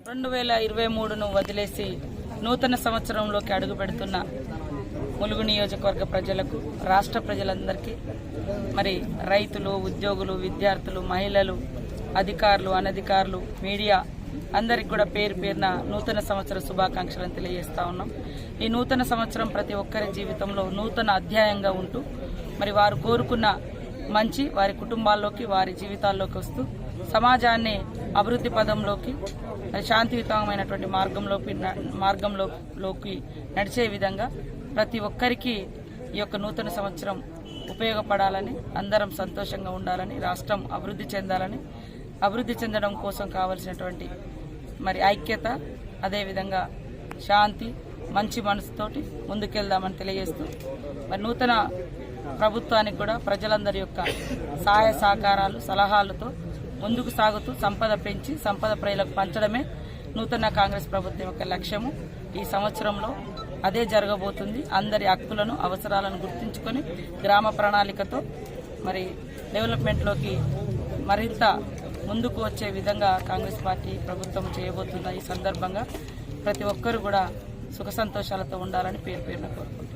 2023ను వదిలేసి నూతన సంవత్సరంలోకి అడుగుపెడుతున్న ములుగు నియోజకవర్గ ప్రజలకు, రాష్ట్ర ప్రజలందరికీ, మరి రైతులు, ఉద్యోగులు, విద్యార్థులు, మహిళలు, అధికారులు, అనధికారులు, మీడియా అందరికి కూడా పేరు పేరున నూతన సంవత్సర శుభాకాంక్షలను తెలియజేస్తా ఉన్నాం. ఈ నూతన సంవత్సరం ప్రతి ఒక్కరి జీవితంలో నూతన అధ్యాయంగా ఉంటూ మరి వారు కోరుకున్న మంచి వారి కుటుంబాల్లోకి, వారి జీవితాల్లోకి వస్తూ సమాజాన్ని అభివృద్ధి పదంలోకి, శాంతియుతమైనటువంటి మార్గంలోకి నడిచే విధంగా ప్రతి ఒక్కరికి ఈ యొక్క నూతన సంవత్సరం ఉపయోగపడాలని, అందరం సంతోషంగా ఉండాలని, రాష్ట్రం అభివృద్ధి చెందాలని, అభివృద్ధి చెందడం కోసం కావలసినటువంటి మరి ఐక్యత, అదేవిధంగా శాంతి, మంచి మనసుతోటి ముందుకెళ్దామని తెలియజేస్తూ మరి నూతన ప్రభుత్వానికి కూడా ప్రజలందరి యొక్క సహాయ సహకారాలు, సలహాలతో ముందుకు సాగుతూ సంపద పెంచి సంపద ప్రజలకు పంచడమే నూతన కాంగ్రెస్ ప్రభుత్వం యొక్క లక్ష్యము. ఈ సంవత్సరంలో అదే జరగబోతుంది. అందరి హక్కులను, అవసరాలను గుర్తించుకొని గ్రామ ప్రణాళికతో మరి డెవలప్మెంట్లోకి మరింత ముందుకు వచ్చే విధంగా కాంగ్రెస్ పార్టీ ప్రభుత్వం చేయబోతున్న ఈ సందర్భంగా ప్రతి ఒక్కరు కూడా సుఖ సంతోషాలతో ఉండాలని పేరు పేరున కోరుకుంటున్నారు.